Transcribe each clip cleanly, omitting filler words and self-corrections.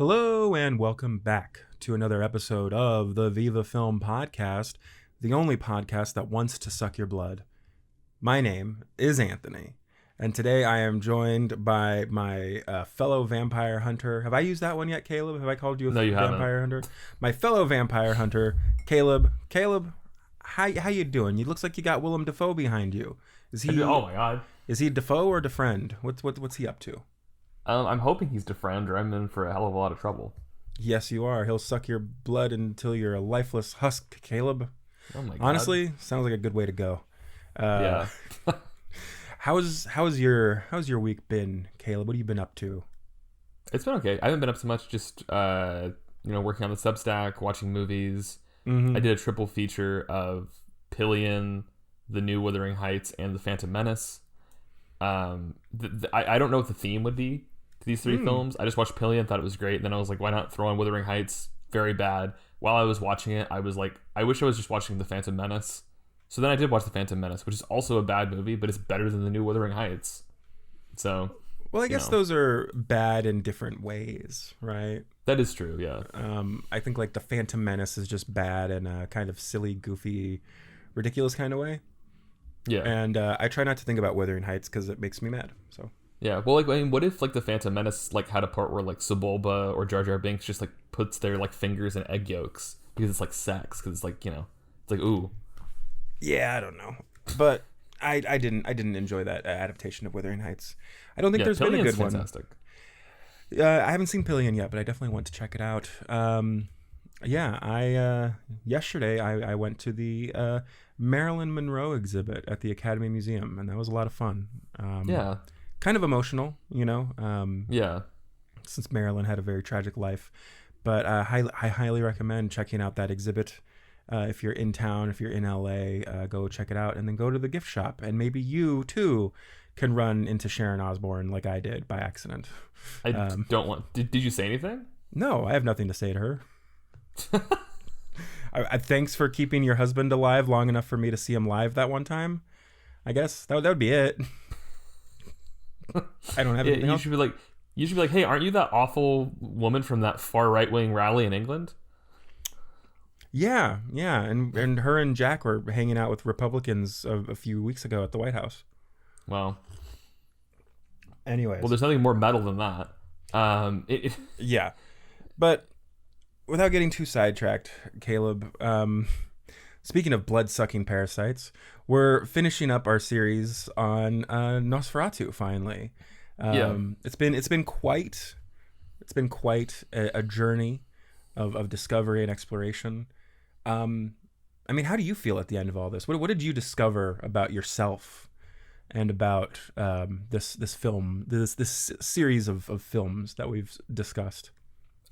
Hello and welcome back to another episode of the Viva Film Podcast, the only podcast that wants to suck your blood. My name is Anthony, and today I am joined by my fellow vampire hunter. Have I used that one yet, Caleb? Have I called you a vampire hunter? My fellow vampire hunter, Caleb. Caleb, how you doing? You looks like you got Willem Dafoe behind you. Is he? Oh my god! Is he Dafoe or Defriend? What's he up to? I'm hoping he's Defriend, or I'm in for a hell of a lot of trouble. Yes, you are. He'll suck your blood until you're a lifeless husk, Caleb. Oh my god! Honestly, sounds like a good way to go. Yeah. How's your week been, Caleb? What have you been up to? It's been okay. I haven't been up so much. Just working on the Substack, watching movies. Mm-hmm. I did a triple feature of Pillion, The New Wuthering Heights, and The Phantom Menace. I don't know what the theme would be to these three films. I just watched Pillion, thought it was great. Then I was like, why not throw on Wuthering Heights? Very bad. While I was watching it, I was like, I wish I was just watching The Phantom Menace. So then I did watch The Phantom Menace, which is also a bad movie, but it's better than The New Wuthering Heights. So, well, I guess those are bad in different ways, right? That is true, yeah. I think like The Phantom Menace is just bad in a kind of silly, goofy, ridiculous kind of way. Yeah. And I try not to think about Wuthering Heights because it makes me mad. So. Yeah, well, what if The Phantom Menace had a part where Sebulba or Jar Jar Binks just puts their fingers in egg yolks because it's sex, because it's ooh. Yeah, I don't know, but I didn't enjoy that adaptation of Wuthering Heights. I don't think there's been a good fantastic. one. I haven't seen Pillion yet, but I definitely want to check it out. Yesterday I went to the Marilyn Monroe exhibit at the Academy Museum, and that was a lot of fun. Yeah. Kind of emotional, Yeah. Since Marilyn had a very tragic life. But I highly recommend checking out that exhibit. If you're in town, if you're in LA, go check it out, and then go to the gift shop, and maybe you too can run into Sharon Osbourne like I did by accident. I don't want. Did you say anything? No, I have nothing to say to her. Thanks for keeping your husband alive long enough for me to see him live that one time. I guess that would be it. I don't have anything else. You should be like, hey, aren't you that awful woman from that far right wing rally in England? Yeah, and her and Jack were hanging out with Republicans a few weeks ago at the White House. Well, anyways, there's nothing more metal than that. Yeah, but without getting too sidetracked, Caleb, speaking of blood-sucking parasites, we're finishing up our series on Nosferatu finally. It's been quite a journey of discovery and exploration. I mean, how do you feel at the end of all this? What did you discover about yourself and about this film, this series of films that we've discussed?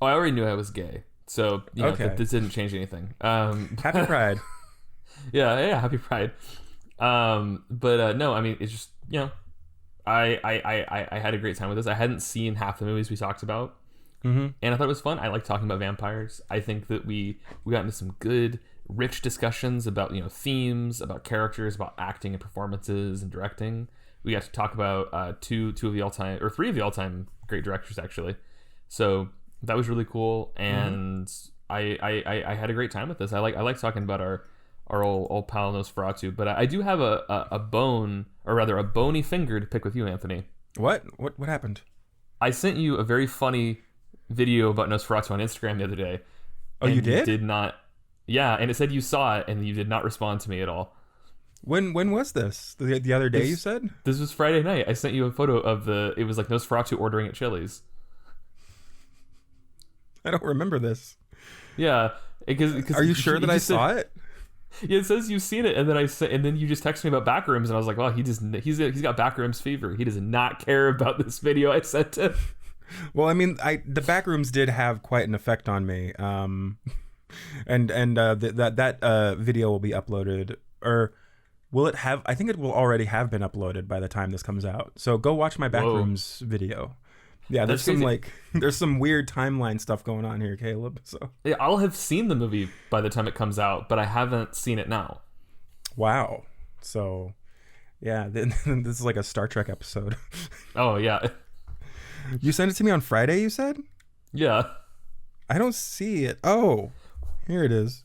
Oh, I already knew I was gay. So, this didn't change anything. Happy Pride. Yeah, happy Pride. No, I mean, it's just, I had a great time with this. I hadn't seen half the movies we talked about. Mm-hmm. And I thought it was fun. I like talking about vampires. I think that we got into some good, rich discussions about, themes, about characters, about acting and performances and directing. We got to talk about three of the all-time great directors, actually. So that was really cool, and I had a great time with this. I like talking about our old pal Nosferatu, but I do have a bone, or rather a bony finger to pick with you, Anthony. What happened? I sent you a very funny video about Nosferatu on Instagram the other day. Oh, you did? You did not. Yeah, and it said you saw it, and you did not respond to me at all. When was this? The other day, you said? This was Friday night. I sent you a photo of it was Nosferatu ordering at Chili's. I don't remember this. Yeah, are you sure that I saw it? Yeah, it says you've seen it, and then you just texted me about backrooms, and I was like, well, he's got backrooms fever. He does not care about this video I sent him. Well, I mean, the backrooms did have quite an effect on me, and that video will be uploaded, or will it have? I think it will already have been uploaded by the time this comes out. So go watch my backrooms video. Yeah, there's some weird timeline stuff going on here, Caleb. So yeah, I'll have seen the movie by the time it comes out, but I haven't seen it now. Wow. So yeah, this is like a Star Trek episode. Oh yeah. You sent it to me on Friday, you said? Yeah. I don't see it. Oh, here it is.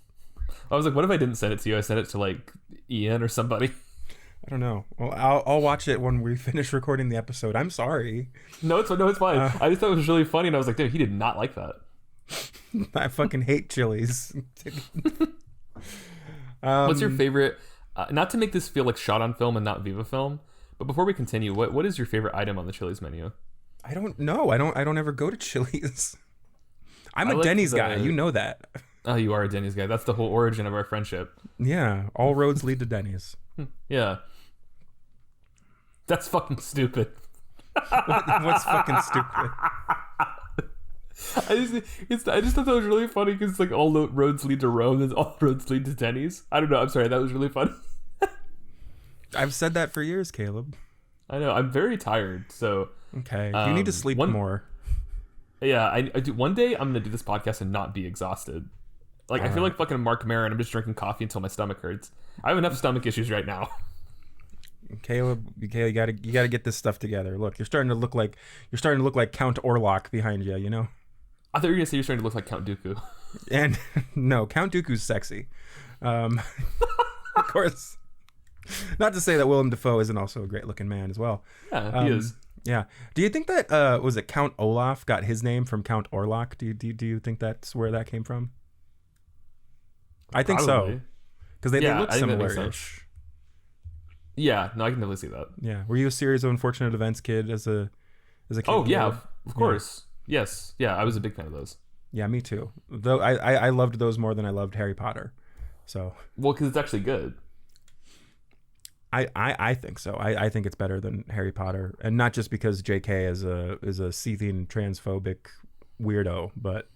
I was like, what if I didn't send it to you? I sent it to like Ian or somebody. I don't know. Well, I'll watch it when we finish recording the episode. I'm sorry. No, it's fine. I just thought it was really funny, and I was like, dude, he did not like that. I fucking hate Chili's. What's your favorite? Not to make this feel like shot on film and not Viva film, but before we continue, what is your favorite item on the Chili's menu? I don't know. I don't ever go to Chili's. I'm a like Denny's guy. You know that. Oh, you are a Denny's guy. That's the whole origin of our friendship. Yeah, all roads lead to Denny's. Yeah. That's fucking stupid. What's fucking stupid? I just thought that was really funny because like all roads lead to Rome and all roads lead to Denny's. I don't know. I'm sorry. That was really funny. I've said that for years, Caleb. I know. I'm very tired. So okay, you need to sleep more. Yeah, I do. One day I'm gonna do this podcast and not be exhausted. Like I feel like fucking Mark Maron. I'm just drinking coffee until my stomach hurts. I have enough stomach issues right now. Caleb, you gotta get this stuff together. Look, you're starting to look like Count Orlok behind you. You know. I thought you were gonna say you're starting to look like Count Dooku. And no, Count Dooku's sexy. Of course. Not to say that Willem Dafoe isn't also a great looking man as well. Yeah, he is. Yeah. Do you think that was it Count Olaf got his name from Count Orlok? Do you think that's where that came from? I think so. Because they look similar-ish. Yeah, no, I can definitely see that. Yeah. Were you a series of unfortunate events kid as a kid? Oh yeah, of course. Yeah. Yes. Yeah, I was a big fan of those. Yeah, me too. Though I loved those more than I loved Harry Potter. So. Well, because it's actually good. I think so. I think it's better than Harry Potter, and not just because J.K. is a seething transphobic weirdo, but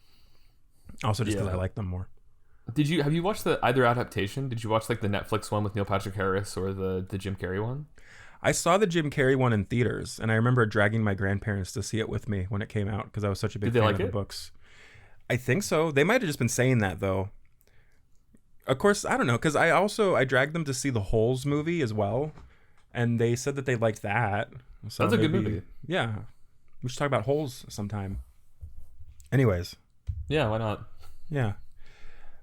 also just because I like them more. Have you watched either adaptation? Did you watch like the Netflix one with Neil Patrick Harris or the Jim Carrey one? I saw the Jim Carrey one in theaters, and I remember dragging my grandparents to see it with me when it came out because I was such a big fan of the books. I think so. They might have just been saying that though. Of course, I don't know, because I dragged them to see the Holes movie as well, and they said that they liked that. So that's a good movie. Yeah, we should talk about Holes sometime. Anyways. Yeah, why not? Yeah.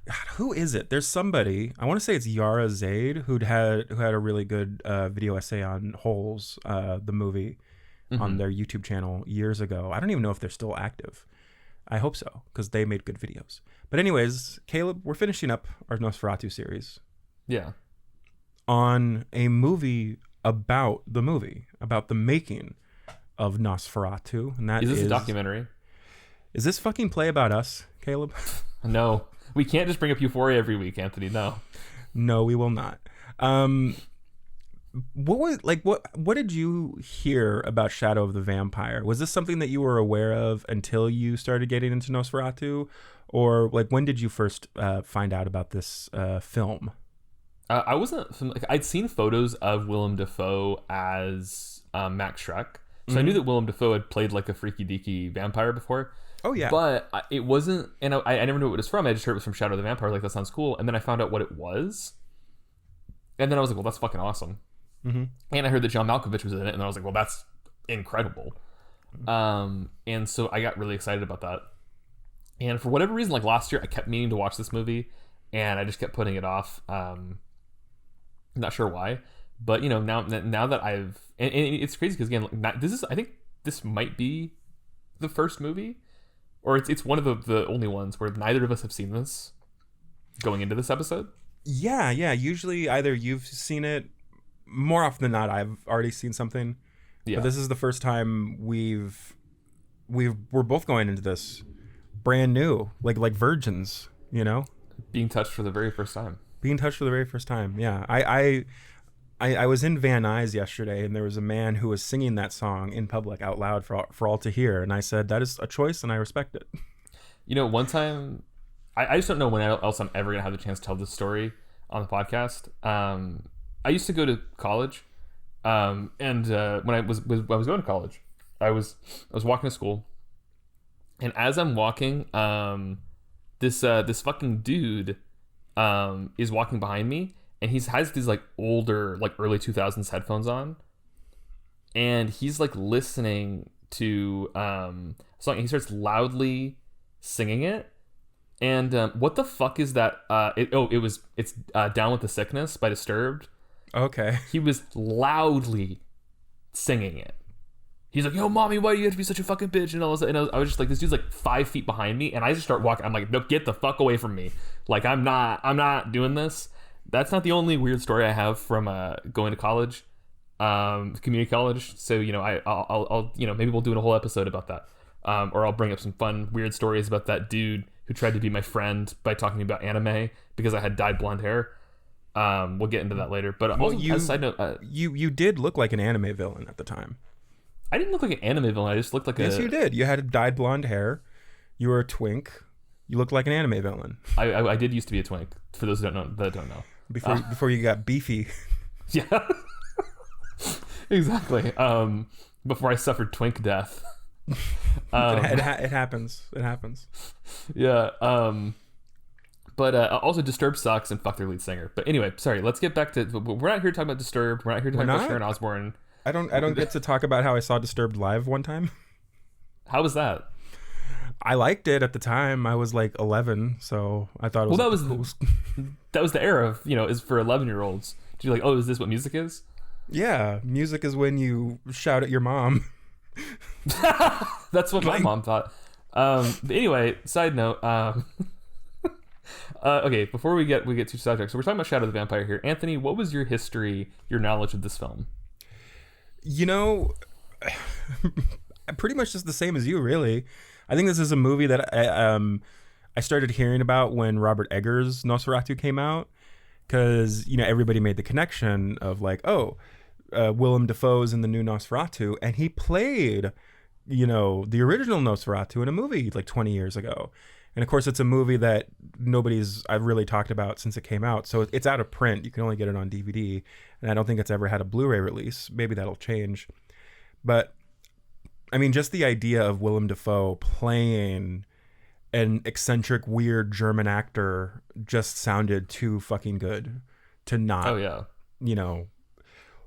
God, who is it? There's somebody. I want to say it's Yara Zaid who had a really good video essay on Holes, the movie, on their YouTube channel years ago. I don't even know if they're still active. I hope so, because they made good videos. But anyways, Caleb, we're finishing up our Nosferatu series. Yeah. On a movie about the making of Nosferatu. And that is this a documentary? Is this fucking Play About Us, Caleb? No. We can't just bring up Euphoria every week, Anthony. No. No, we will not. What did you hear about Shadow of the Vampire? Was this something that you were aware of until you started getting into Nosferatu, or like when did you first find out about this film? I wasn't I'd seen photos of Willem Dafoe as Max Schreck, so I knew that Willem Dafoe had played like a freaky deaky vampire before. Oh yeah, but it wasn't, and I never knew what it was from. I just heard it was from Shadow of the Vampire. Like that sounds cool, and then I found out what it was, and then I was like, well, that's fucking awesome. And I heard that John Malkovich was in it, and I was like, well, that's incredible. And so I got really excited about that. And for whatever reason, like last year, I kept meaning to watch this movie, and I just kept putting it off. Not sure why, but you know, now that I've, and it's crazy because again, I think this might be the first movie, or it's one of the only ones where neither of us have seen this going into this episode. Yeah. Usually either you've seen it. More often than not, I've already seen something. Yeah. But this is the first time we're both going into this brand new, like virgins, you know, being touched for the very first time. Yeah. I was in Van Nuys yesterday, and there was a man who was singing that song in public out loud for all to hear, and I said that is a choice, and I respect it. You know, one time, I just don't know when else I'm ever gonna have the chance to tell this story on the podcast. I used to go to college, and when I was going to college, I was walking to school, and as I'm walking, this fucking dude is walking behind me, and he has these like older, like early 2000s headphones on, and he's like listening to song. He starts loudly singing it. And what the fuck is that? It's Down with the Sickness by Disturbed. Okay. He was loudly singing it. He's like, yo, mommy, why do you have to be such a fucking bitch? And all that. And I was just like, this dude's like 5 feet behind me. And I just start walking. I'm like, no, get the fuck away from me. Like, I'm not doing this. That's not the only weird story I have from going to college, community college. So, I'll maybe we'll do a whole episode about that. Or I'll bring up some fun, weird stories about that dude who tried to be my friend by talking about anime because I had dyed blonde hair. We'll get into that later. But also, as a side note, you did look like an anime villain at the time. I didn't look like an anime villain. I just looked like Yes, you did. You had dyed blonde hair. You were a twink. You looked like an anime villain. I did used to be a twink. For those who don't know. Before you got beefy. Yeah. Exactly. Before I suffered twink death. It happens. It happens. Yeah. But also Disturbed sucks and fuck their lead singer. But anyway, sorry. Let's get back to. We're not here talking about Disturbed. We're not here talking about Sharon Osbourne. I don't get to talk about how I saw Disturbed live one time. How was that? I liked it at the time. I was like 11, so I thought it was. Well, that was the era of is for 11-year-olds. Did you like? Oh, is this what music is? Yeah, music is when you shout at your mom. That's what my mom thought. But anyway, side note. Okay, before we get too sidetracked, so we're talking about Shadow the Vampire here. Anthony, what was your history, your knowledge of this film? Pretty much just the same as you, really. I think this is a movie that I started hearing about when Robert Eggers' Nosferatu came out, because everybody made the connection of like, Willem Dafoe's in the new Nosferatu, and he played the original Nosferatu in a movie like 20 years ago. And of course, it's a movie that I've really talked about since it came out. So it's out of print. You can only get it on DVD. And I don't think it's ever had a Blu-ray release. Maybe that'll change. But I mean, just the idea of Willem Dafoe playing an eccentric, weird German actor just sounded too fucking good to not,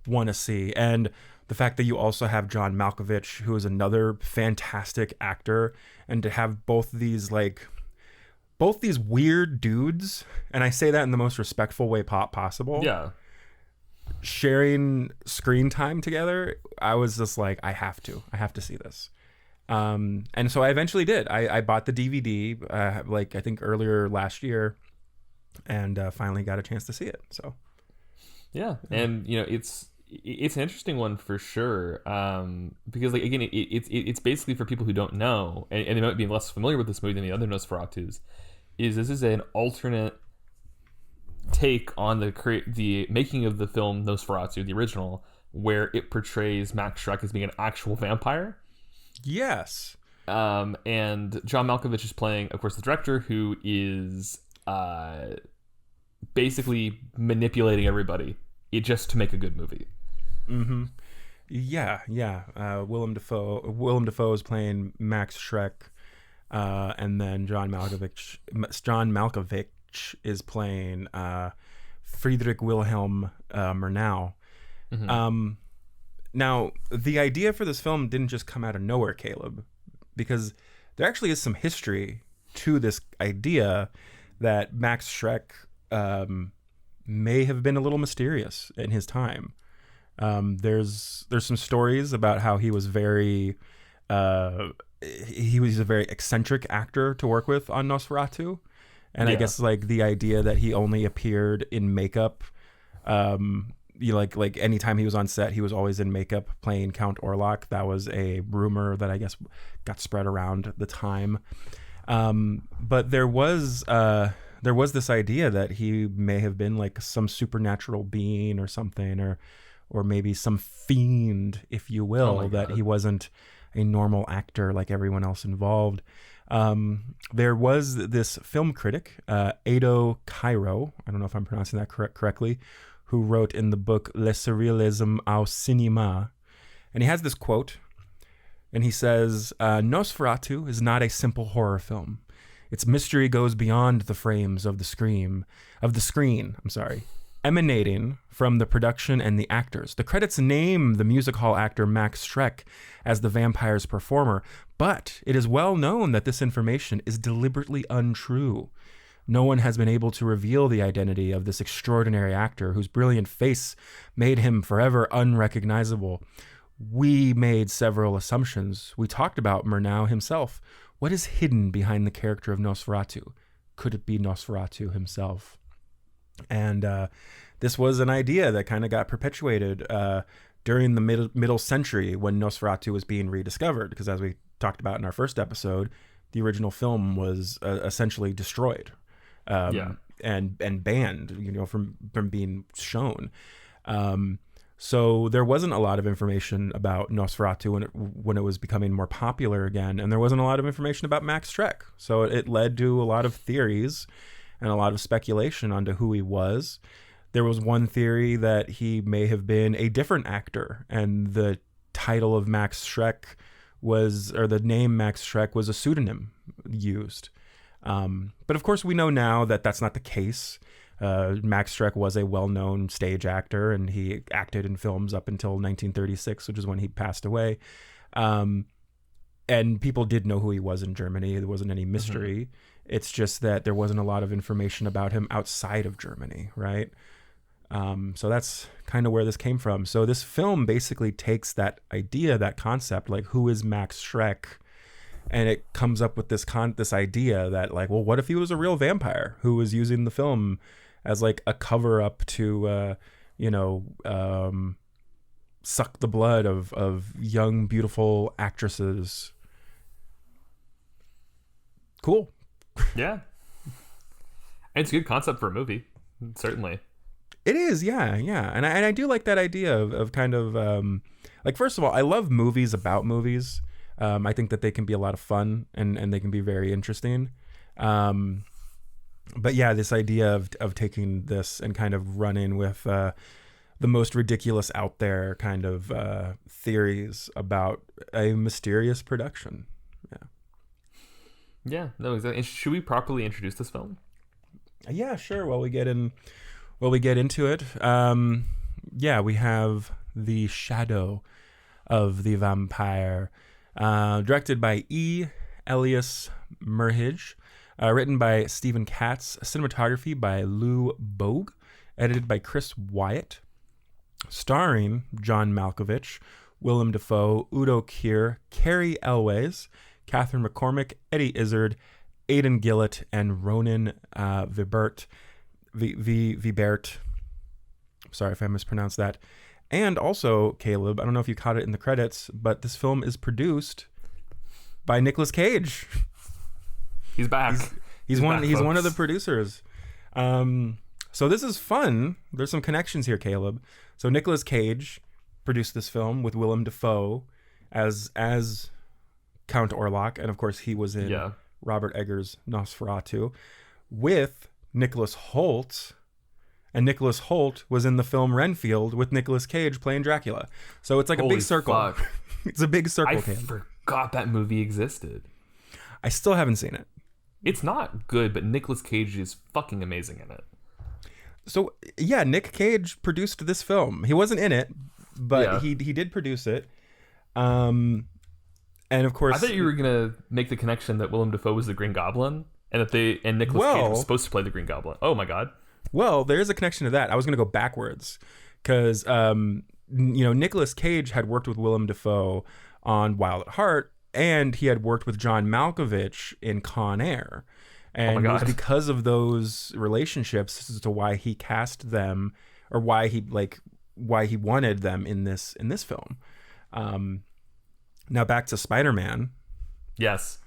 want to see. And the fact that you also have John Malkovich, who is another fantastic actor, and to have both these weird dudes, and I say that in the most respectful way possible. Yeah. Sharing screen time together, I was just like, I have to see this. And so I eventually did. I bought the DVD, I think earlier last year, and finally got a chance to see it. So, yeah, and it's an interesting one for sure, because like again, it's basically for people who don't know, and they might be less familiar with this movie than the other Nosferatus. This is an alternate take on the making of the film Nosferatu, the original, where it portrays Max Schreck as being an actual vampire. Yes. And John Malkovich is playing, of course, the director, who is basically manipulating everybody just to make a good movie. Mm-hmm. Yeah. Willem Dafoe is playing Max Schreck, and then John Malkovich is playing Friedrich Wilhelm Murnau. Mm-hmm. Now, the idea for this film didn't just come out of nowhere, Caleb, because there actually is some history to this idea that Max Schreck may have been a little mysterious in his time. There's some stories about how he was a very eccentric actor to work with on Nosferatu. And I guess like the idea that he only appeared in makeup, like anytime he was on set, he was always in makeup playing Count Orlok. That was a rumor that I guess got spread around at the time. But there was this idea that he may have been like some supernatural being or something, or maybe some fiend, if you will, that he wasn't a normal actor like everyone else involved. There was this film critic, Edo Cairo, I don't know if I'm pronouncing that correctly, who wrote in the book Le Surrealisme au Cinéma. And he has this quote, and he says, Nosferatu is not a simple horror film. Its mystery goes beyond the frames of the screen. emanating from the production and the actors. The credits name the music hall actor Max Schreck as the vampire's performer, but it is well known that this information is deliberately untrue. No one has been able to reveal the identity of this extraordinary actor whose brilliant face made him forever unrecognizable. We made several assumptions. We talked about Murnau himself. What is hidden behind the character of Nosferatu? Could it be Nosferatu himself? And this was an idea that kind of got perpetuated during the middle century when Nosferatu was being rediscovered, because as we talked about in our first episode, the original film was essentially destroyed and banned, from being shown. So there wasn't a lot of information about Nosferatu when it was becoming more popular again, and there wasn't a lot of information about Max Schreck. So it led to a lot of theories and a lot of speculation onto who he was. There was one theory that he may have been a different actor, and the title of Max Schreck the name Max Schreck was a pseudonym used. But of course we know now that that's not the case. Max Schreck was a well-known stage actor, and he acted in films up until 1936, which is when he passed away. And people did know who he was in Germany. There wasn't any mystery. Mm-hmm. It's just that there wasn't a lot of information about him outside of Germany, right? So that's kind of where this came from. So this film basically takes that idea, that concept, like who is Max Schreck, and it comes up with this idea that, like, well, what if he was a real vampire who was using the film as like a cover up to, suck the blood of young, beautiful actresses. Cool. Yeah. It's a good concept for a movie. Certainly. It is. Yeah. Yeah. And I do like that idea of kind of, like, first of all, I love movies about movies. I think that they can be a lot of fun and they can be very interesting. But yeah, this idea of taking this and kind of running with the most ridiculous out there kind of theories about a mysterious production. Yeah. Yeah, no, exactly. And should we properly introduce this film? Yeah, sure. While we get into it, we have The Shadow of the Vampire, directed by E. Elias Merhige, written by Stephen Katz, cinematography by Lou Bogue, edited by Chris Wyatt, starring John Malkovich, Willem Dafoe, Udo Kier, Carrie Elwes, Catherine McCormick, Eddie Izzard, Aidan Gillett, and Ronan Vibert. Sorry if I mispronounced that. And also, Caleb, I don't know if you caught it in the credits, but this film is produced by Nicolas Cage. He's back. He's one of the producers. So this is fun. There's some connections here, Caleb. So Nicolas Cage produced this film with Willem Dafoe as Count Orlok, and of course he was in Robert Eggers' Nosferatu with Nicholas Hoult, and Nicholas Hoult was in the film Renfield with Nicolas Cage playing Dracula. So it's like a big circle. Fuck. It's a big circle. I forgot that movie existed. I still haven't seen it. It's not good, but Nicolas Cage is fucking amazing in it. So yeah, Nick Cage produced this film. He wasn't in it, but he did produce it. And of course, I thought you were gonna make the connection that Willem Dafoe was the Green Goblin, and that Nicolas Cage was supposed to play the Green Goblin. Oh my god! Well, there is a connection to that. I was gonna go backwards because Nicolas Cage had worked with Willem Dafoe on Wild at Heart, and he had worked with John Malkovich in Con Air, and it was because of those relationships as to why he cast them, or why he wanted them in this film. Now back to Spider-Man. Yes.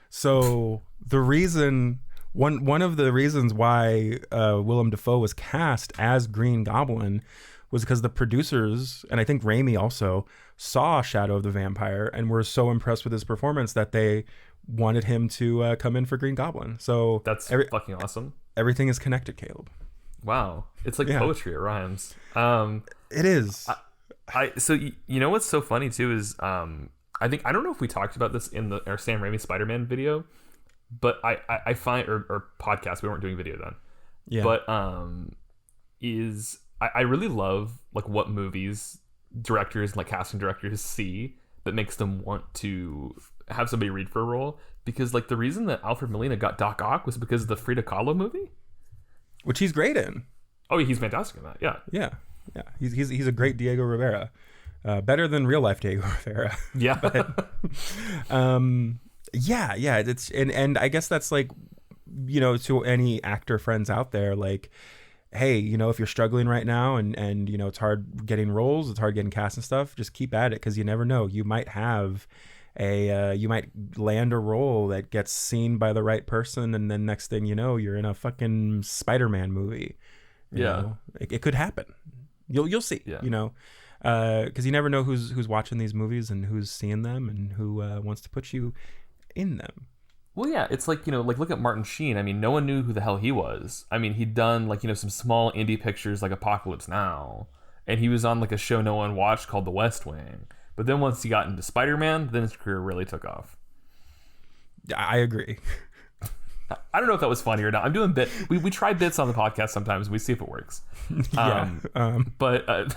So the reason, one of the reasons why Willem Dafoe was cast as Green Goblin was because the producers, and I think Raimi also, saw Shadow of the Vampire and were so impressed with his performance that they wanted him to come in for Green Goblin. So that's fucking awesome. Everything is connected, Caleb. Wow. It's like poetry. It rhymes. It is. So you know what's so funny too is I don't know if we talked about this in our Sam Raimi Spider-Man video, but I find or podcast, we weren't doing video then. Yeah. But is I really love like what movies directors and like casting directors see that makes them want to have somebody read for a role, because like the reason that Alfred Molina got Doc Ock was because of the Frida Kahlo movie, which he's great in. Oh, he's fantastic in that. Yeah. He's a great Diego Rivera, better than real life Diego Rivera. Yeah. But, yeah. It's and I guess that's like, you know, to any actor friends out there, like, hey, you know, if you're struggling right now and you know it's hard getting roles, it's hard getting cast and stuff, just keep at it, because you never know. You might have you might land a role that gets seen by the right person, and then next thing you know, you're in a fucking Spider-Man movie. You know? It could happen. You'll see. Yeah. You know, because you never know who's watching these movies and who's seeing them and who wants to put you in them. Well, yeah, it's like, you know, like look at Martin Sheen. I mean, no one knew who the hell he was. I mean, he'd done like, you know, some small indie pictures like Apocalypse Now, and he was on like a show no one watched called The West Wing. But then once he got into Spider-Man, then his career really took off. I agree. I don't know if that was funny or not. I'm doing we try bits on the podcast sometimes. We see if it works. But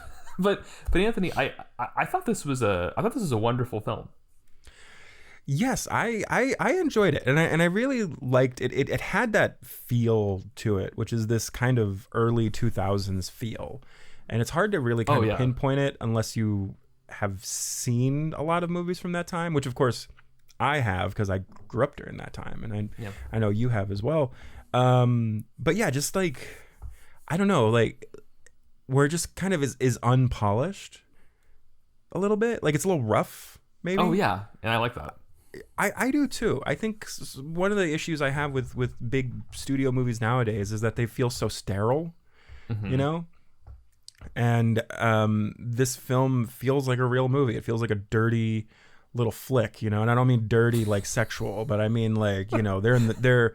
Anthony, I thought this was a wonderful film. Yes, I enjoyed it, and I really liked it. It had that feel to it, which is this kind of early 2000s feel, and it's hard to really kind of pinpoint it unless you have seen a lot of movies from that time, which of course I have, because I grew up during that time, and I know you have as well. But yeah, just like, I don't know, like, where it just kind of is unpolished a little bit, like it's a little rough maybe. Oh yeah, and I like that. I do too. I think one of the issues I have with big studio movies nowadays is that they feel so sterile, you know? And this film feels like a real movie. It feels like a dirty little flick, you know? And I don't mean dirty like sexual, but I mean like, you know, they're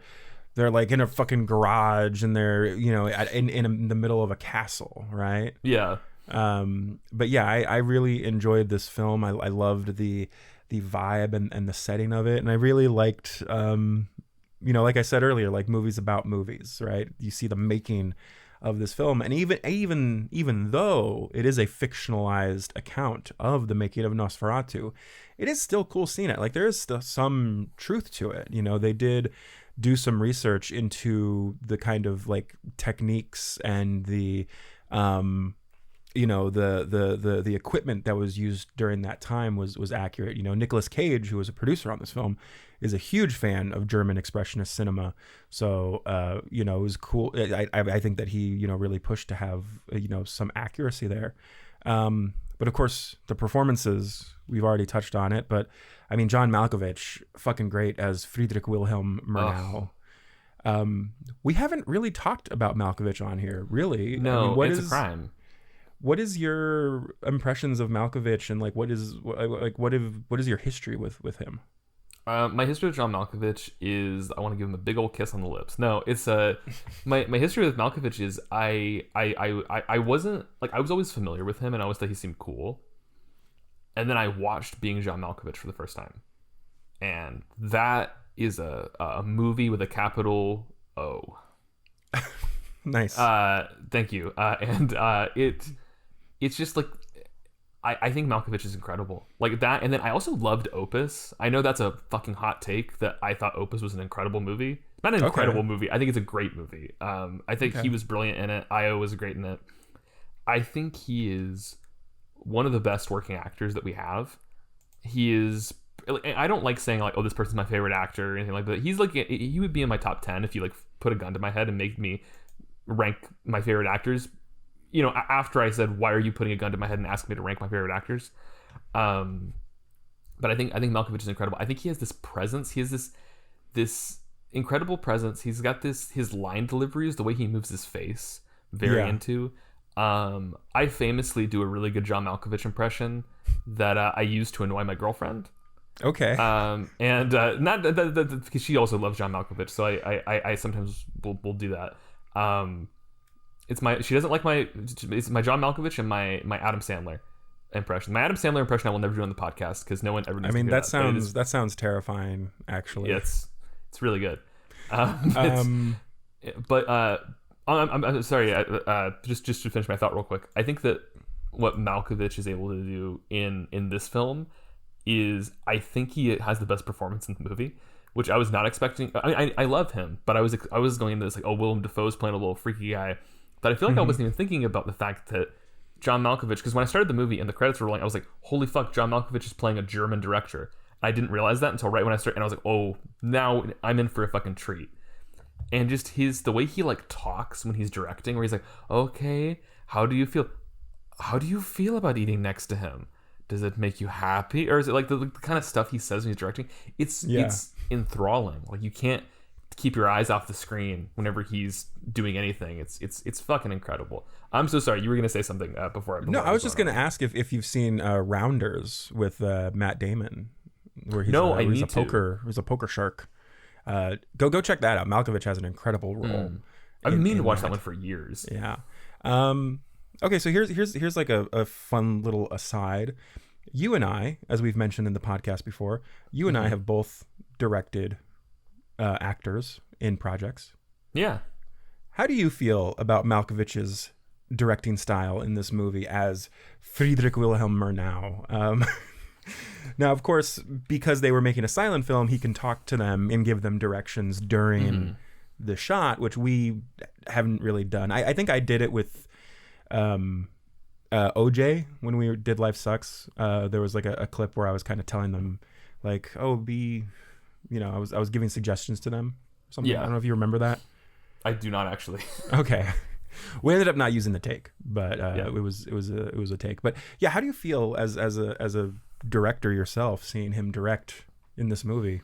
like in a fucking garage, and they're, you know, in the middle of a castle, right? Yeah. But yeah, I really enjoyed this film. I loved the vibe and the setting of it, and I really liked you know, like I said earlier, like movies about movies, right? You see the making of this film, and even though it is a fictionalized account of the making of Nosferatu, it is still cool seeing it. Like there is still some truth to it, you know. They did do some research into the kind of like techniques and the you know, the equipment that was used during that time was accurate. You know, Nicolas Cage, who was a producer on this film, is a huge fan of German expressionist cinema. So, you know, it was cool. I think that he, you know, really pushed to have, you know, some accuracy there. But of course, the performances, we've already touched on it. But I mean, John Malkovich, fucking great as Friedrich Wilhelm Murnau. We haven't really talked about Malkovich on here, really. No, I mean, it's a crime. What is your impressions of Malkovich, and like what is your history with him? My history with John Malkovich is I want to give him a big old kiss on the lips. No, it's my history with Malkovich is I wasn't like, I was always familiar with him and I always thought he seemed cool, and then I watched Being John Malkovich for the first time, and that is a movie with a capital O. Nice. Thank you. It's just like, I think Malkovich is incredible. Like that, and then I also loved Opus. I know that's a fucking hot take that I thought Opus was an incredible movie. Not an incredible movie. I think it's a great movie. I think he was brilliant in it. Io was great in it. I think he is one of the best working actors that we have. He is. I don't like saying like, oh, this person's my favorite actor or anything like that. He's like, he would be in my top 10 if you like put a gun to my head and make me rank my favorite actors. You know, after I said, why are you putting a gun to my head and asking me to rank my favorite actors? But I think Malkovich is incredible. I think he has this presence. He has this incredible presence. He's got his line deliveries, the way he moves his face, very into. I famously do a really good John Malkovich impression that I use to annoy my girlfriend. Okay. And not that because she also loves John Malkovich, so I sometimes will do that. She doesn't like it's my John Malkovich and my Adam Sandler impression. My Adam Sandler impression I will never do on the podcast because no one ever knows. I mean, that sounds terrifying, actually. Yeah, it's really good. But I'm sorry. Just to finish my thought real quick. I think that what Malkovich is able to do in this film is, I think he has the best performance in the movie, which I was not expecting. I love him, but I was going into this like, oh, Willem Dafoe's playing a little freaky guy, but I feel like I wasn't even thinking about the fact that John Malkovich, because when I started the movie and the credits were rolling, I was like, holy fuck, John Malkovich is playing a German director. I didn't realize that until right when I started, and I was like, oh, now I'm in for a fucking treat. And just the way he like talks when he's directing, where he's like, okay, how do you feel? How do you feel about eating next to him? Does it make you happy? Or is it like the kind of stuff he says when he's directing? It's enthralling. Like, you can't keep your eyes off the screen whenever he's doing anything. It's fucking incredible. I'm so sorry. You were going to say something before. No, I was just going to ask if you've seen Rounders with Matt Damon, where he's, he's a poker shark. Go check that out. Malkovich has an incredible role. I've been meaning to watch that one for years. Yeah. Okay, so here's like a fun little aside. You and I, as we've mentioned in the podcast before, you and I have both directed actors in projects. Yeah. How do you feel about Malkovich's directing style in this movie as Friedrich Wilhelm Murnau? Now, of course, because they were making a silent film, he can talk to them and give them directions during the shot, which we haven't really done. I think I did it with OJ when we did Life Sucks. There was like a clip where I was kind of telling them, like, oh, I was giving suggestions to them. Something. Yeah. I don't know if you remember that. I do not actually. Okay. We ended up not using the take, but it was a take. But yeah, how do you feel as a director yourself, seeing him direct in this movie?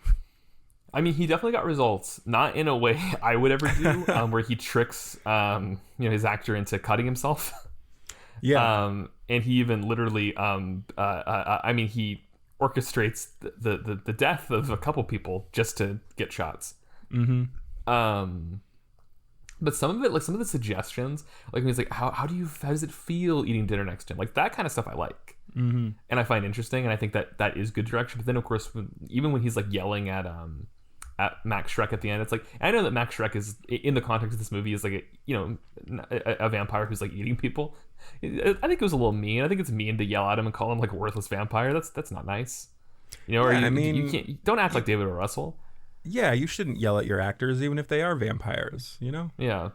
I mean, he definitely got results, not in a way I would ever do, where he tricks his actor into cutting himself. Yeah. And he even literally he orchestrates the death of a couple people just to get shots. But some of it, like some of the suggestions, like when he's like, how does it feel eating dinner next to him? Like that kind of stuff I like. And I find interesting, and I think that is good direction. But then of course, even when he's like yelling at Max Schreck at the end, it's like, I know that Max Schreck is, in the context of this movie, is like a vampire who's like eating people. I think it was a little mean. I think it's mean to yell at him and call him like a worthless vampire. That's not nice. You can't, don't act like David O. Russell. Yeah, you shouldn't yell at your actors even if they are vampires, Yeah.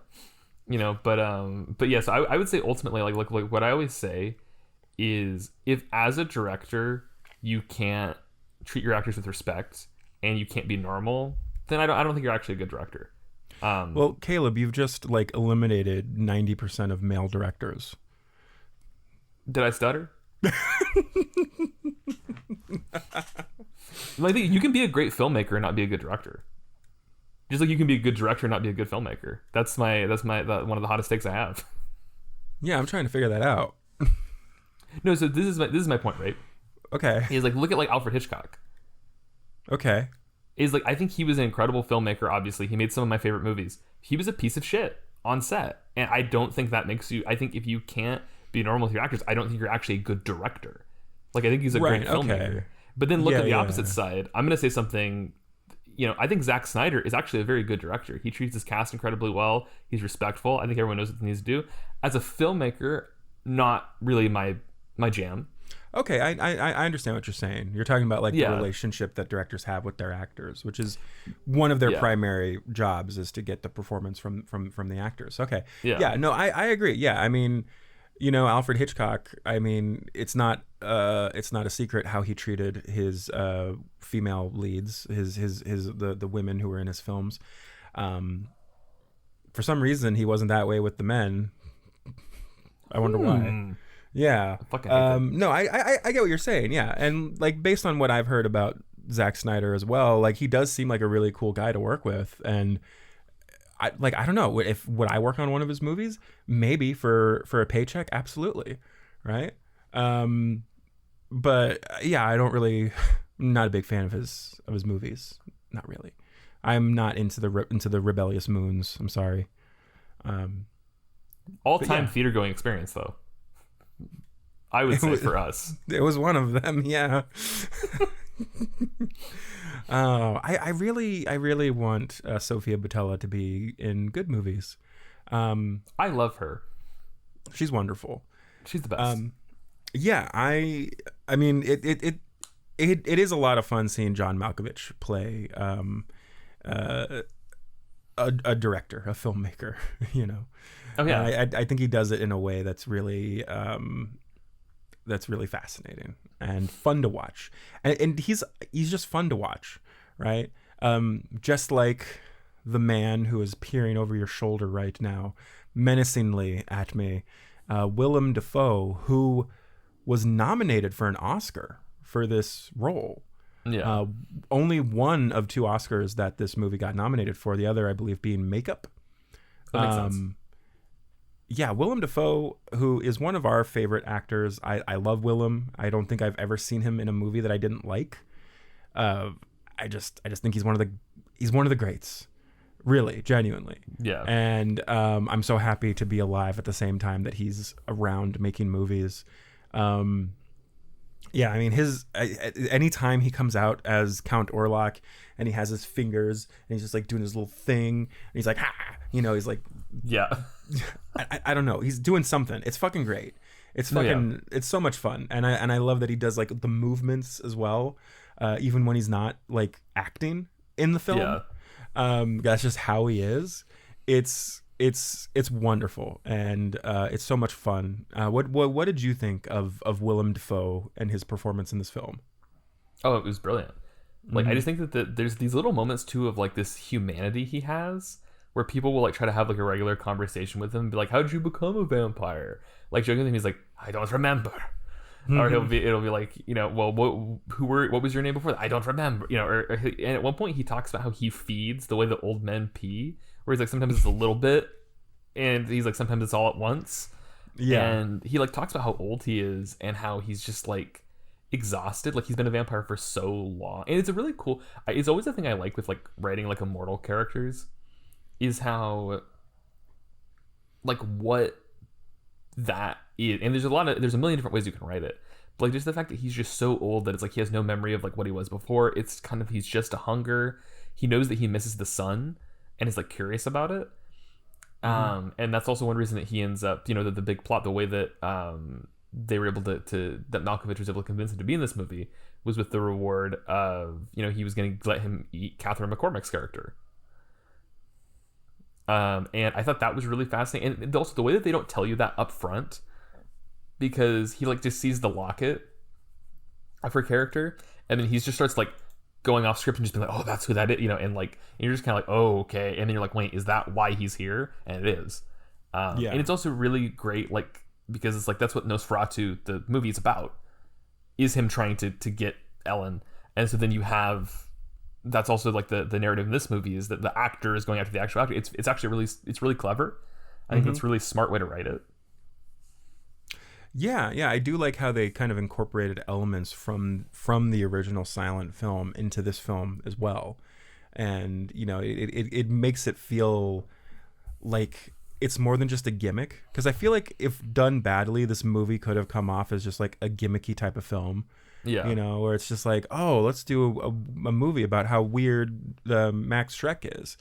But yes, I would say ultimately, like what I always say is, if as a director you can't treat your actors with respect and you can't be normal, then I don't think you're actually a good director. Well, Caleb, you've just like eliminated 90% of male directors. Did I stutter? Like, you can be a great filmmaker and not be a good director. Just like you can be a good director and not be a good filmmaker. That's one of the hottest takes I have. Yeah, I'm trying to figure that out. No, so this is my point, right? Okay. He's like, look at like Alfred Hitchcock. Okay. Is like, I think he was an incredible filmmaker. Obviously, he made some of my favorite movies. He was a piece of shit on set, and I don't think that makes you. I think if you can't be normal with your actors, I don't think you're actually a good director. Like, I think he's a great filmmaker. Okay. But then look at the opposite side. I'm gonna say something. I think Zack Snyder is actually a very good director. He treats his cast incredibly well. He's respectful. I think everyone knows what he needs to do. As a filmmaker, not really my jam. Okay, I understand what you're saying. You're talking about like the relationship that directors have with their actors, which is one of their primary jobs, is to get the performance from the actors. Okay. Yeah. No, I agree. Yeah. I mean, Alfred Hitchcock, I mean, it's not a secret how he treated his female leads, the women who were in his films. For some reason, he wasn't that way with the men. I wonder why. Yeah. No, I get what you're saying. Yeah. And like, based on what I've heard about Zack Snyder as well, like, he does seem like a really cool guy to work with. And I don't know, would I work on one of his movies? Maybe for a paycheck. Absolutely. Right. But yeah, I'm not a big fan of his movies. Not really. I'm not into the Rebellious Moons. I'm sorry. All-time theater going experience though. I would say for us. It was one of them, yeah. I really want Sofia Boutella to be in good movies. I love her. She's wonderful. She's the best. Yeah, I mean it is a lot of fun seeing John Malkovich play a director, a filmmaker, you know. Oh yeah. I think he does it in a way that's really fascinating and fun to watch, and he's just fun to watch, right? Just like the man who is peering over your shoulder right now, menacingly at me, Willem Dafoe, who was nominated for an Oscar for this role. Yeah. Only one of 2 Oscars that this movie got nominated for, the other, I believe, being makeup. That makes sense. Yeah, Willem Dafoe, who is one of our favorite actors. I love Willem. I don't think I've ever seen him in a movie that I didn't like. I just think he's one of the greats, really, genuinely. Yeah. And I'm so happy to be alive at the same time that he's around making movies. Yeah, I mean, anytime he comes out as Count Orlok and he has his fingers and he's just like doing his little thing and he's like, ha, you know, he's like, Yeah. I don't know, he's doing something. It's fucking great. It's fucking, it's so much fun. And I love that he does like the movements as well, even when he's not like acting in the film. Yeah. That's just how he is. It's wonderful, and it's so much fun. What did you think of Willem Dafoe and his performance in this film? Oh, it was brilliant. Like, I just think that there's these little moments too of like this humanity he has, where people will like try to have like a regular conversation with him, and be like, "How did you become a vampire?" Like jokingly, he's like, "I don't remember." Or it'll be like, you know, well, what was your name before that? I don't remember, you know. And at one point he talks about how he feeds the way that old men pee, where he's like, sometimes it's a little bit, and he's like, sometimes it's all at once. Yeah. And he like talks about how old he is and how he's just like exhausted, like he's been a vampire for so long. And it's a really cool, it's always the thing I like with like writing like immortal characters, is how like what that is. And there's a million different ways you can write it, but like just the fact that he's just so old that it's like he has no memory of like what he was before. It's kind of, he's just a hunger. He knows that he misses the sun and is like curious about it. And that's also one reason that he ends up, you know, the big plot, the way that they were able to that Malkovich was able to convince him to be in this movie, was with the reward of, you know, he was going to let him eat Catherine McCormick's character. And I thought that was really fascinating, and also the way that they don't tell you that up front, because he like just sees the locket of her character, and then he just starts like going off script and just being like, "Oh, that's who that is," you know, and like, and you're just kind of like, "Oh, okay," and then you're like, "Wait, is that why he's here?" And it is. Yeah. And it's also really great, like, because it's like that's what Nosferatu, the movie, is about, is him trying to get Ellen, and so then you have. That's also like the narrative in this movie, is that the actor is going after the actual actor. It's actually really clever. I think it's a really smart way to write it. Yeah, I do like how they kind of incorporated elements from the original silent film into this film as well, and you know, it makes it feel like it's more than just a gimmick. Because I feel like if done badly, this movie could have come off as just like a gimmicky type of film. Yeah, you know, where it's just like, oh, let's do a movie about how weird Max Schreck is,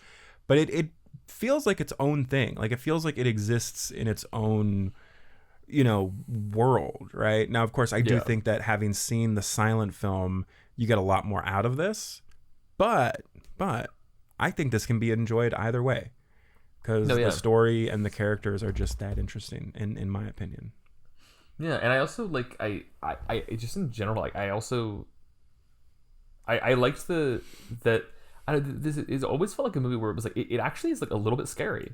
but it feels like its own thing. Like it feels like it exists in its own, you know, world, right? Now, of course, I do think that having seen the silent film, you get a lot more out of this, but I think this can be enjoyed either way, because the story and the characters are just that interesting, in my opinion. Yeah, and I also like I just in general, like I liked this is always felt like a movie where it was like it actually is like a little bit scary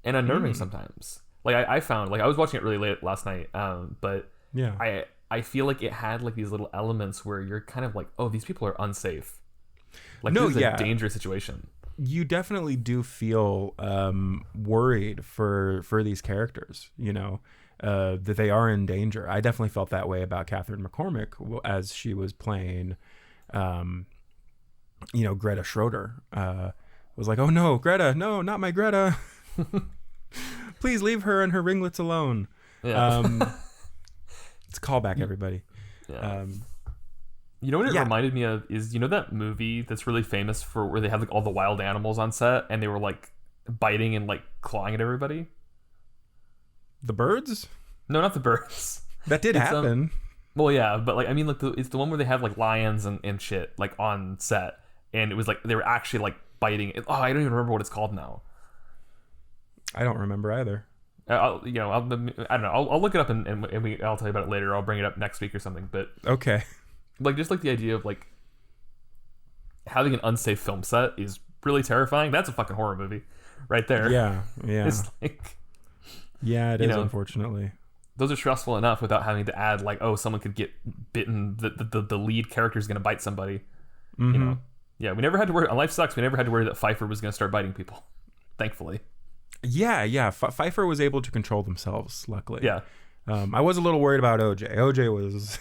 and unnerving sometimes. Like I found, like I was watching it really late last night, but yeah, I feel like it had like these little elements where you're kind of like, oh, these people are unsafe. Like this is a dangerous situation. You definitely do feel worried for these characters, you know. That they are in danger. I definitely felt that way about Catherine McCormick as she was playing, you know, Greta Schroeder. Was like, oh no, Greta, no, not my Greta. Please leave her and her ringlets alone. Yeah. It's a callback, everybody. Yeah. You know what it reminded me of is, you know, that movie that's really famous for where they have like all the wild animals on set, and they were like biting and like clawing at everybody. The birds? No, not the birds. That did happen. Well, yeah, but like I mean, like it's the one where they have like lions and shit like on set, and it was like they were actually like biting. Oh, I don't even remember what it's called now. I don't remember either. I don't know. I'll look it up and I'll tell you about it later. I'll bring it up next week or something. But okay, like just like the idea of like having an unsafe film set is really terrifying. That's a fucking horror movie, right there. Yeah. It's like, yeah, it is, unfortunately. Those are stressful enough without having to add like, oh, someone could get bitten. The lead character is going to bite somebody. Mm-hmm. You know. Yeah, we never had to worry. On Life Sucks, we never had to worry that Pfeiffer was going to start biting people. Thankfully. Yeah. Pfeiffer was able to control themselves, luckily. Yeah. I was a little worried about OJ. OJ was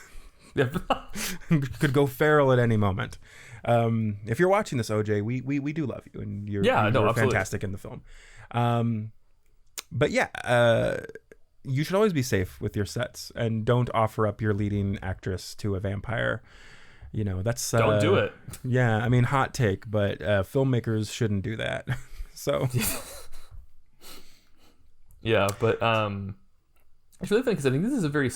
could go feral at any moment. If you're watching this, OJ, we do love you, and you're fantastic in the film. But yeah, you should always be safe with your sets, and don't offer up your leading actress to a vampire. You know, that's don't do it. Yeah, I mean, hot take, but filmmakers shouldn't do that. So yeah, but it's really funny because I think this is a very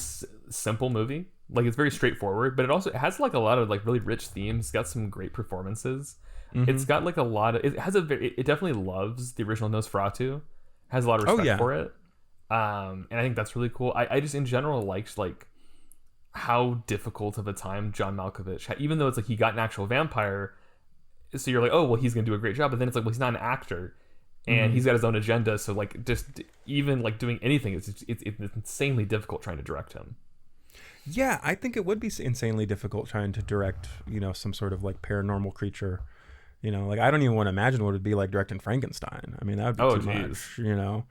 simple movie. Like it's very straightforward, but it has like a lot of like really rich themes. It's got some great performances. Mm-hmm. It's got like a lot of. It definitely loves the original Nosferatu. Has a lot of respect for it. And I think that's really cool. I just in general liked like how difficult of a time John Malkovich had, even though it's like he got an actual vampire. So you're like, oh well, he's gonna do a great job. But then it's like, well, he's not an actor, and he's got his own agenda. So like, just even like doing anything, it's insanely difficult trying to direct him. Yeah, I think it would be insanely difficult trying to direct, you know, some sort of like paranormal creature. You know, like I don't even want to imagine what it'd be like directing Frankenstein. I mean, that would be too much, you know.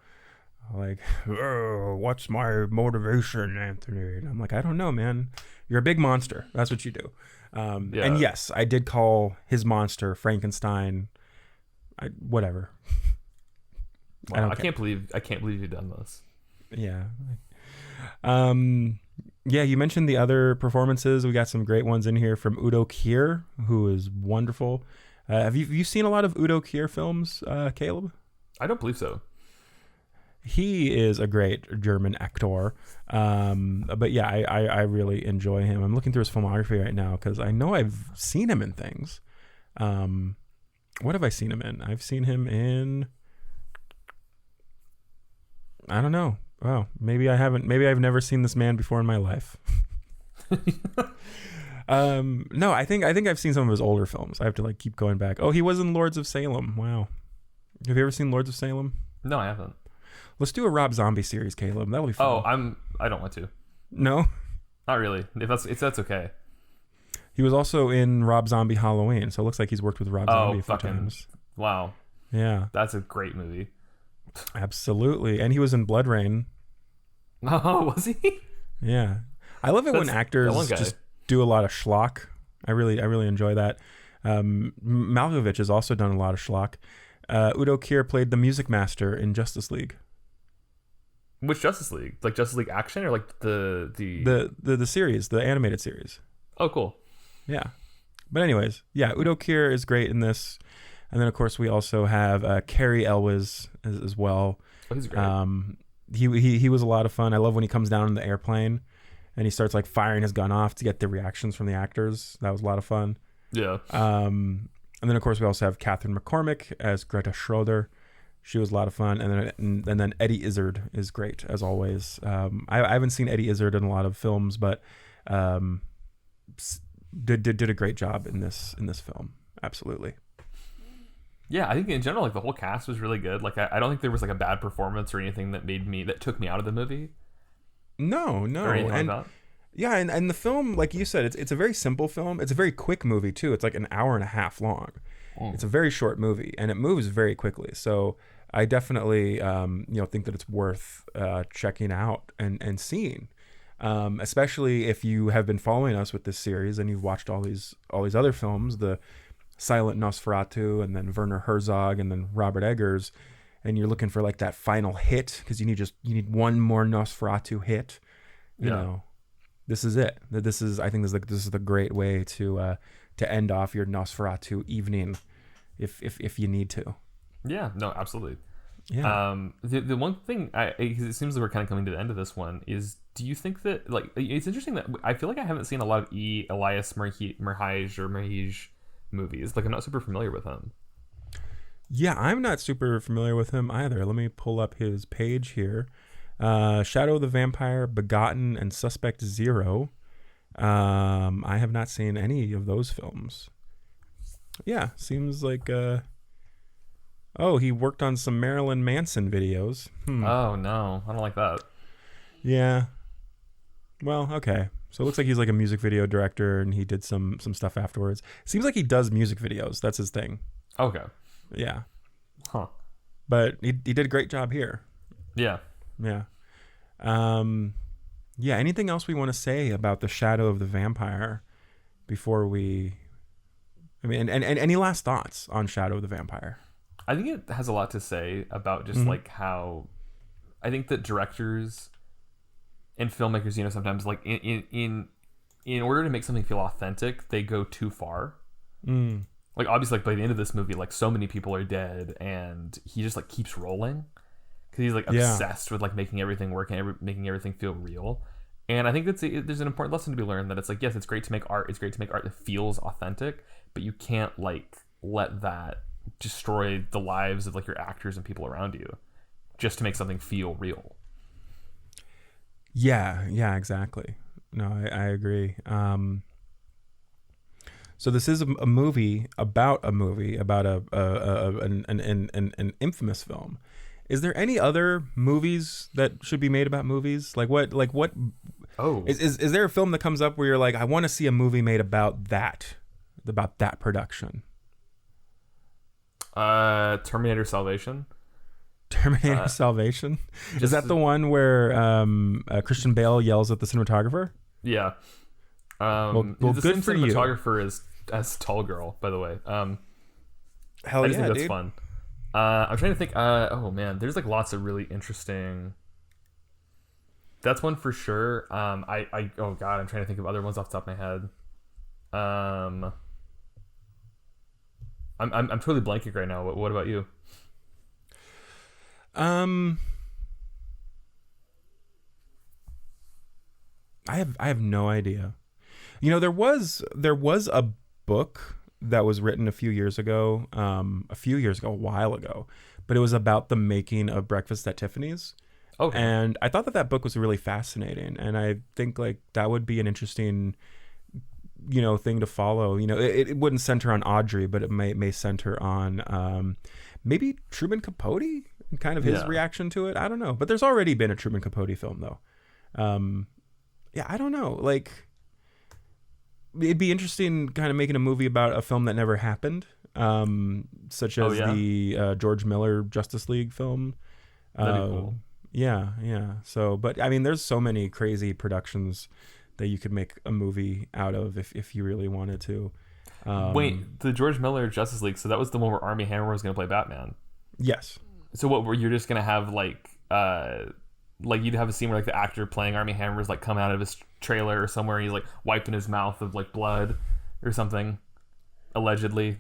Like, oh, what's my motivation, Anthony? And I'm like, I don't know, man. You're a big monster. That's what you do. And yes, I did call his monster Frankenstein. Whatever. Wow, I can't believe you've done this. Yeah. Yeah, you mentioned the other performances. We got some great ones in here from Udo Kier, who is wonderful. Have you seen a lot of Udo Kier films, Caleb? I don't believe so. He is a great German actor. But yeah, I really enjoy him. I'm looking through his filmography right now because I know I've seen him in things. What have I seen him in? I've seen him in... I don't know. Wow, maybe I haven't. Maybe I've never seen this man before in my life. No, I think I've seen some of his older films. I have to like keep going back. Oh, he was in Lords of Salem. Wow. Have you ever seen Lords of Salem? No, I haven't. Let's do a Rob Zombie series, Caleb. That'll be fun. Oh, I don't want to. No? Not really. If that's okay. He was also in Rob Zombie Halloween, so it looks like he's worked with Rob Zombie a few times. Wow. Yeah. That's a great movie. Absolutely. And he was in Blood Rain. Oh, was he? Yeah. I love it when actors just do a lot of schlock. I really enjoy that. Malkovich has also done a lot of schlock. Udo Kier played the music master in Justice League. Which Justice League? Like Justice League Action or like the series, the animated series. Oh, cool. Yeah. But anyways, yeah, Udo Kier is great in this. And then, of course, we also have Cary Elwes as well. Oh, he's great. He was a lot of fun. I love when he comes down in the airplane and he starts like firing his gun off to get the reactions from the actors. That was a lot of fun. Yeah. And then, of course, we also have Catherine McCormick as Greta Schroeder. She was a lot of fun. And then Eddie Izzard is great, as always. I haven't seen Eddie Izzard in a lot of films, but did a great job in this film. Absolutely. Yeah, I think in general, like the whole cast was really good. Like I don't think there was like a bad performance or anything that took me out of the movie. No. Or anything like that. Yeah, and the film, like you said, it's a very simple film. It's a very quick movie too. It's like an hour and a half long. It's a very short movie, and it moves very quickly. So I definitely think that it's worth checking out and seeing. Especially if you have been following us with this series and you've watched all these other films, the Silent Nosferatu, and then Werner Herzog, and then Robert Eggers, and you're looking for like that final hit because you need one more Nosferatu hit. You know, this is it. I think this is the great way to end off your Nosferatu evening, if you need to. Yeah, no, absolutely. Yeah. The one thing, because it seems like we're kind of coming to the end of this one, is do you think that, like, it's interesting that I feel like I haven't seen a lot of Elias Merhige movies. Like, I'm not super familiar with him. Yeah, I'm not super familiar with him either. Let me pull up his page here. Shadow of the Vampire, Begotten, and Suspect Zero. I have not seen any of those films. Yeah, seems like oh, he worked on some Marilyn Manson videos. Oh no, I don't like that. Yeah. Well, okay. So it looks like he's like a music video director, and he did some stuff afterwards. Seems like he does music videos. That's his thing. Okay. Yeah. Huh. But he did a great job here. Yeah. Yeah. Yeah, anything else we want to say about the Shadow of the Vampire before we I mean, and any last thoughts on Shadow of the Vampire? I think it has a lot to say about just like how I think that directors and filmmakers, sometimes like in order to make something feel authentic, they go too far. Like obviously, like by the end of this movie, like so many people are dead, and he just like keeps rolling because he's like obsessed with like making everything work and making everything feel real. And I think there's an important lesson to be learned that it's like, yes, it's great to make art. It's great to make art that feels authentic, but you can't like let that destroy the lives of like your actors and people around you just to make something feel real. Yeah, exactly. No, I agree. So this is a movie about an infamous film. Is there any other movies that should be made about movies? Like what? Oh, is there a film that comes up where you're like, I want to see a movie made about that production? Terminator Salvation. Terminator Salvation. Is that the one where Christian Bale yells at the cinematographer? Yeah. Well, the good for you. Cinematographer is as Tall Girl, by the way. Hell I yeah, think that's dude. fun. I'm trying to think. Oh man, there's like lots of really interesting. That's one for sure. Oh god, I'm trying to think of other ones off the top of my head. I'm totally blanking right now. What about you? I have no idea. There was a book that was written a while ago, but it was about the making of Breakfast at Tiffany's. Okay. And I thought that book was really fascinating, and I think like that would be an interesting thing to follow. It wouldn't center on Audrey, but it may center on maybe Truman Capote and kind of his reaction to it. I don't know, but there's already been a Truman Capote film though. Yeah, I don't know. Like, it'd be interesting kind of making a movie about a film that never happened, such as the George Miller Justice League film. That'd be cool. Yeah. So, but I mean, there's so many crazy productions that you could make a movie out of if you really wanted to. Wait, the George Miller Justice League. So that was the one where Armie Hammer was going to play Batman. Yes. So what? Were you're just going to have like you'd have a scene where like the actor playing Armie Hammer's like come out of his trailer or somewhere, and he's like wiping his mouth of like blood or something, allegedly.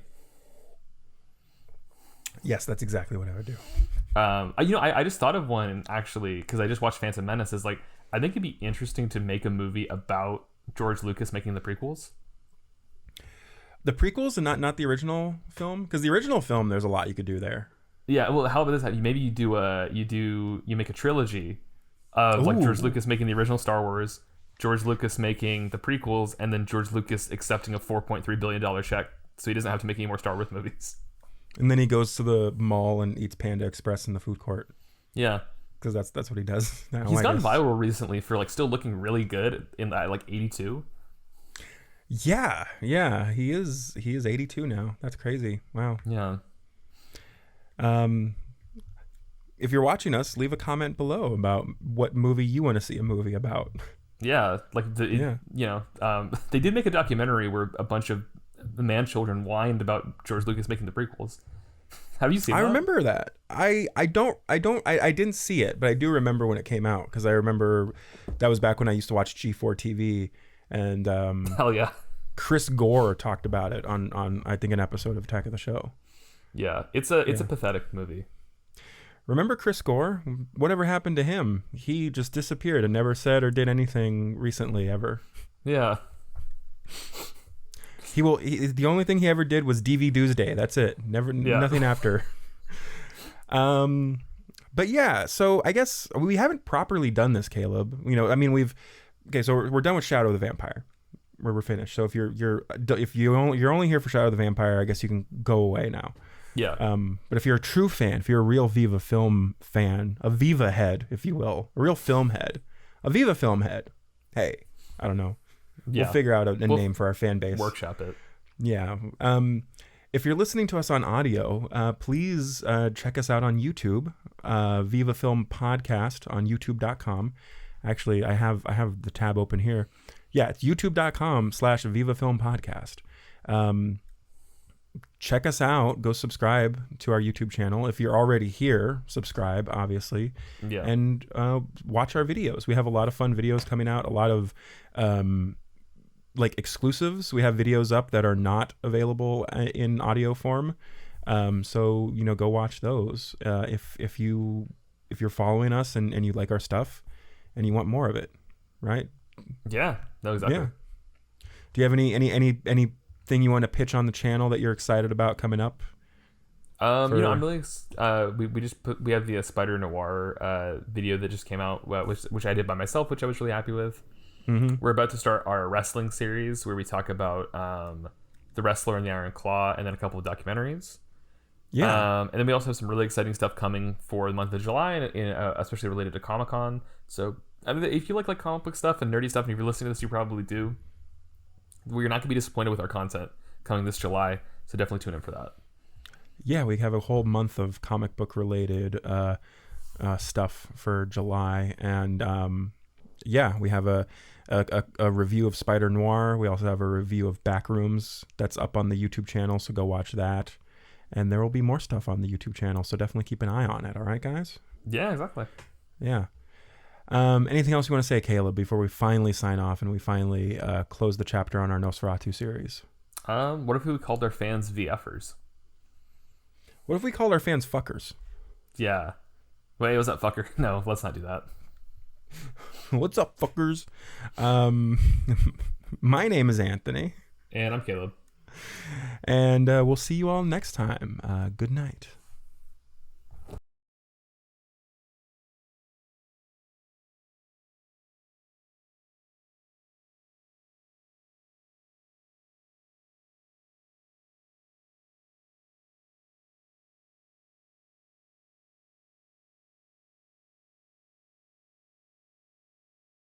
Yes, that's exactly what I would do. I just thought of one actually because I just watched Phantom Menace. Is like I think it'd be interesting to make a movie about George Lucas making the prequels. The prequels and not the original film, because the original film there's a lot you could do there. Yeah, well, how about this? Maybe you make a trilogy of like George Lucas making the original Star Wars, George Lucas making the prequels, and then George Lucas accepting a $4.3 billion check so he doesn't have to make any more Star Wars movies. And then he goes to the mall and eats Panda Express in the food court. Yeah, because that's what he does now. He's gone viral recently for like still looking really good in that like 82. Yeah, he is 82 now. That's crazy. Wow. Yeah. If you're watching us, leave a comment below about what movie you want to see a movie about. Yeah, like they did make a documentary where a bunch of the man children whined about George Lucas making the prequels. Have you seen that? I remember that. I didn't see it, but I do remember when it came out because I remember that was back when I used to watch G4 TV, and hell yeah, Chris Gore talked about it on I think an episode of Attack of the Show. Yeah, it's a Yeah. pathetic movie. Remember Chris Gore? Whatever happened to him? He just disappeared and never said or did anything recently ever. Yeah. The only thing he ever did was DV Doomsday. That's it. Never, Yeah. nothing after. But yeah, so I guess we haven't properly done this, Caleb. You know, I mean, so we're done with Shadow of the Vampire, where we're finished. So if you're only here for Shadow of the Vampire, I guess you can go away now. Yeah. But if you're a true fan, if you're a real Viva film fan, a Viva head, if you will, a real film head, a Viva film head, hey, I don't know. Yeah. We'll figure out a name for our fan base. Workshop it. Yeah. If you're listening to us on audio, please check us out on YouTube, Viva Film Podcast on youtube.com. Actually, I have the tab open here. Yeah, it's youtube.com/Viva Film Podcast. Check us out. Go subscribe to our YouTube channel. If you're already here, subscribe, obviously. Yeah. And watch our videos. We have a lot of fun videos coming out, a lot of like exclusives. We have videos up that are not available in audio form. So, you know, go watch those if you're following us and you like our stuff and you want more of it, right? Yeah. No, exactly. Yeah. Do you have anything you want to pitch on the channel that you're excited about coming up? You know, I'm really we have the Spider Noir video that just came out, which I did by myself, which I was really happy with. Mm-hmm. We're about to start our wrestling series where we talk about the Wrestler and the Iron Claw, and then a couple of documentaries. Yeah. And then we also have some really exciting stuff coming for the month of July, especially related to Comic-Con. So I mean, if you like comic book stuff and nerdy stuff, and if you're listening to this, you probably do. We're not going to be disappointed with our content coming this July, so definitely tune in for that. Yeah, we have a whole month of comic book related stuff for July, and yeah, we have a review of Spider Noir. We also have a review of Backrooms that's up on the YouTube channel, so go watch that. And there will be more stuff on the YouTube channel, so definitely keep an eye on it. All right, guys? Yeah, exactly. Yeah. Anything else you want to say, Caleb, before we finally sign off and we finally close the chapter on our Nosferatu series? What if we called our fans VFers? What if we called our fans fuckers? Yeah. Wait, was that fucker? No, let's not do that. What's up, fuckers? My name is Anthony. And I'm Caleb. And we'll see you all next time. Good night.